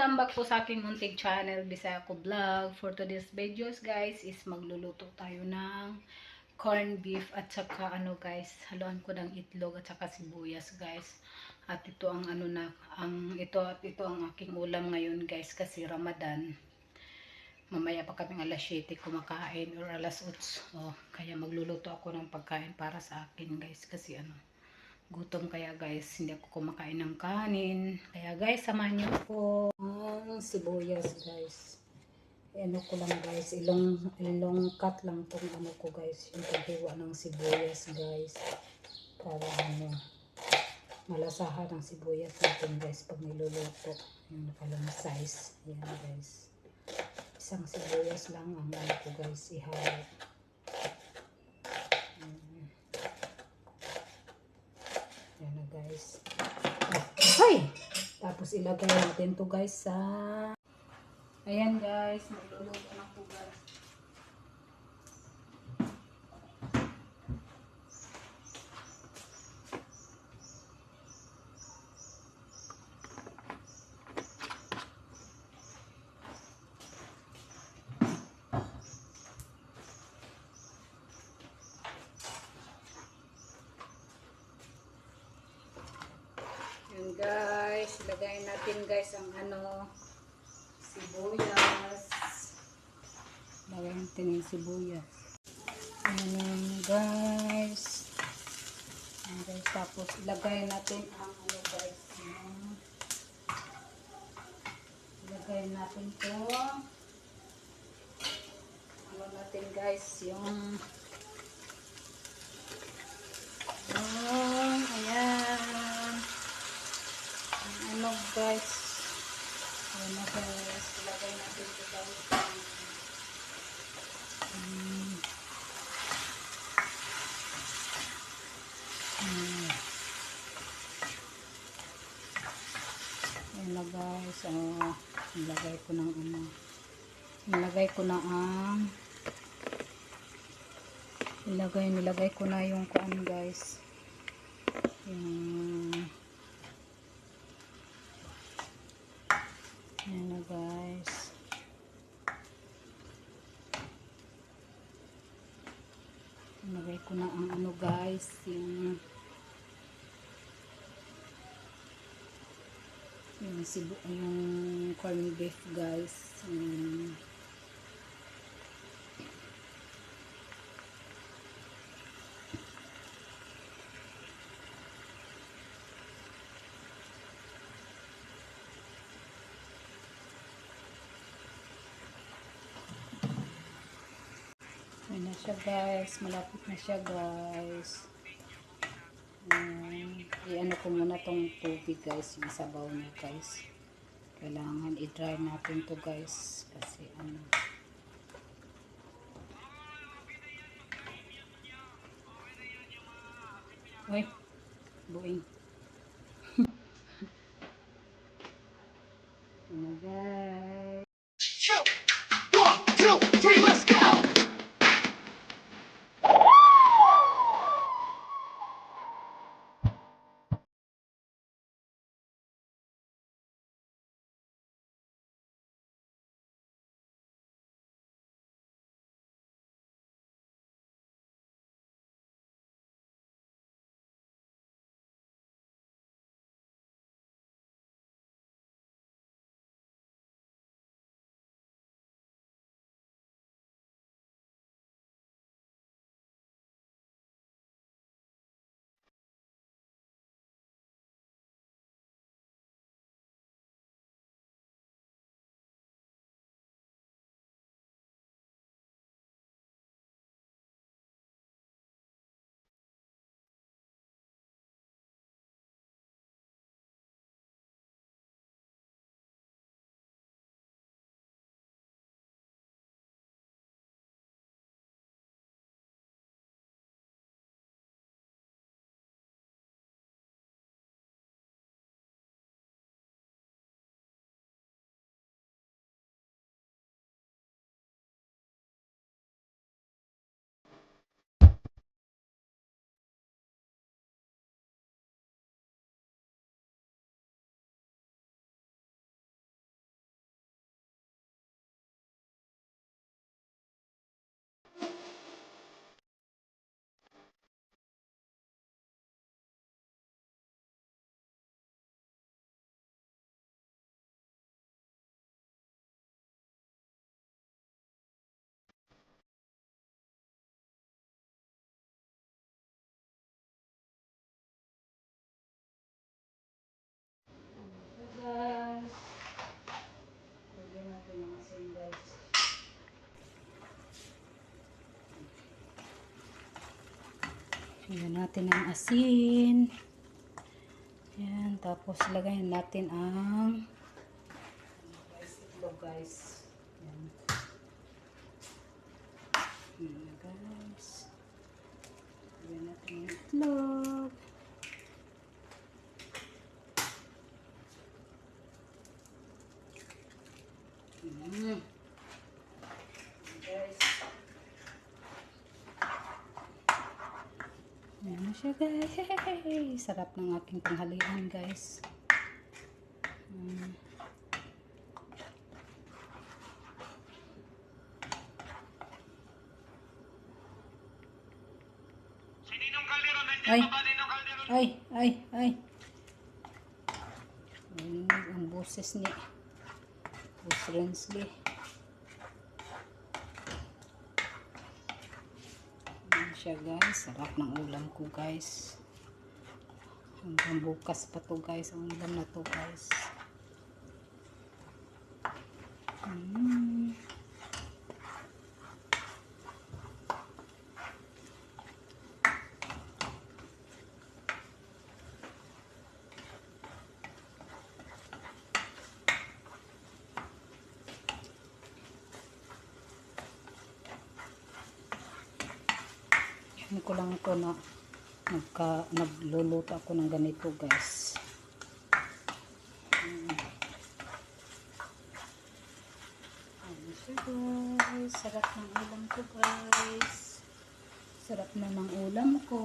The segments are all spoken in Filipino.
Welcome back po sa aking munting channel, Bisaya ko Vlog. For today's videos guys is magluluto tayo ng corned beef at saka ano guys, haluan ko ng itlog at saka sibuyas guys. At ito ang ano na, ito ang aking ulam ngayon guys kasi Ramadan. Mamaya pa kaming alas 7 kumakain or alas 8. Oh, kaya magluluto ako ng pagkain para sa akin guys kasi ano, gutom kaya guys, hindi ako kumakain ng kanin. Kaya guys, samahan niyo ako. Ang sibuyas guys. Ano ko lang guys, ilong cut lang tong ano ko guys, yung paghiwa ng sibuyas guys. Para ano, malasahan ng sibuyas natin guys pag niluluto. Yung palang size. Yan guys. Isang sibuyas lang ang ano ko guys, ihalo. Yan na guys. Ay! Tapos ilagay natin to guys sa... Ayan guys, magluluto na po guys. Ayan guys, ilagay natin guys ang ano, sibuyas. Lagay natin yung sibuyas. Ayan guys. Ayan guys, tapos ilagay natin ang ano guys. Ilagay natin to. Ano natin guys, yung ayan. Ano guys. Ayan na guys. Ilagay natin ito guys. Ayan na guys. Nilagay ko ng ano. Nilagay ko na yung kuan guys. Ayan na guys. Nilagay ko na ang ano guys, yung corned beef guys. Ayan na siya guys, malapit na siya guys. I-ano ko muna tong tubig guys, yung sabaw niya guys. Kailangan i-dry natin to guys kasi ano. Uy, buing. Ano guys. One, two, three, let's go! Lagyan natin ang asin. Yan, tapos lagayan natin ang itlog guys. Yan. Yan guys. Lagyan natin ang itlog. Guys. Yan na siya guys. Hey, sarap ng aking tanghalian guys. Ay, ay, ay, ay. Ang boses ni Boss Rensley. Yan siya guys. Sarap ng ulam ko guys. Hanggang bukas pa to guys. Ang ulam na to guys. Hindi ko lang ito na nagluluto ako ng ganito guys. Ayan siya guys. Sarap ng ulam ko guys. Sarap na ng ulam ko.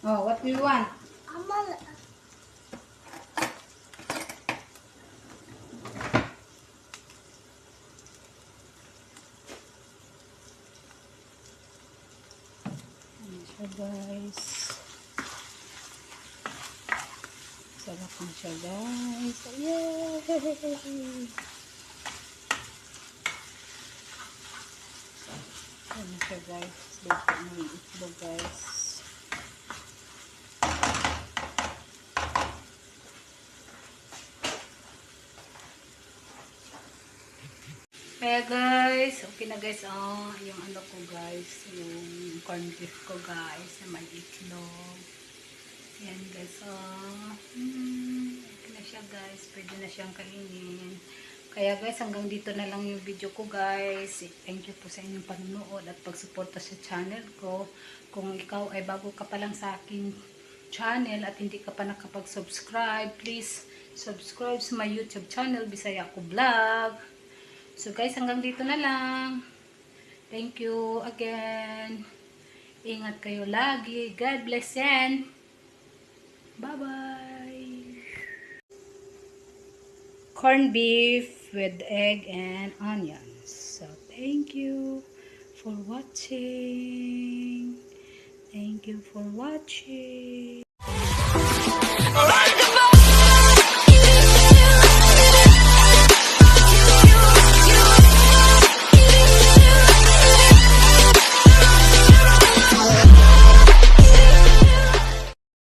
Oh, what do you want? Ayan siya guys. Sarap na siya guys. Yay! Ayan na siya guys. Luto na yung itlog guys. Kaya guys, okay na guys, oh, yung ano ko guys, yung corned beef ko guys, na may itlog. Yan guys, oh, okay na siya guys, pwede na siyang kainin. Kaya guys, hanggang dito na lang yung video ko guys. Thank you po sa inyong panunood at pagsuporta sa channel ko. Kung ikaw ay bago ka pa lang sa aking channel at hindi ka pa nakapag-subscribe, please subscribe sa my YouTube channel, Bisaya Ko Vlog. So guys, hanggang dito na lang. Thank you again. Ingat kayo lagi. God bless and bye-bye. Corned beef with egg and onions. So thank you for watching. Thank you for watching.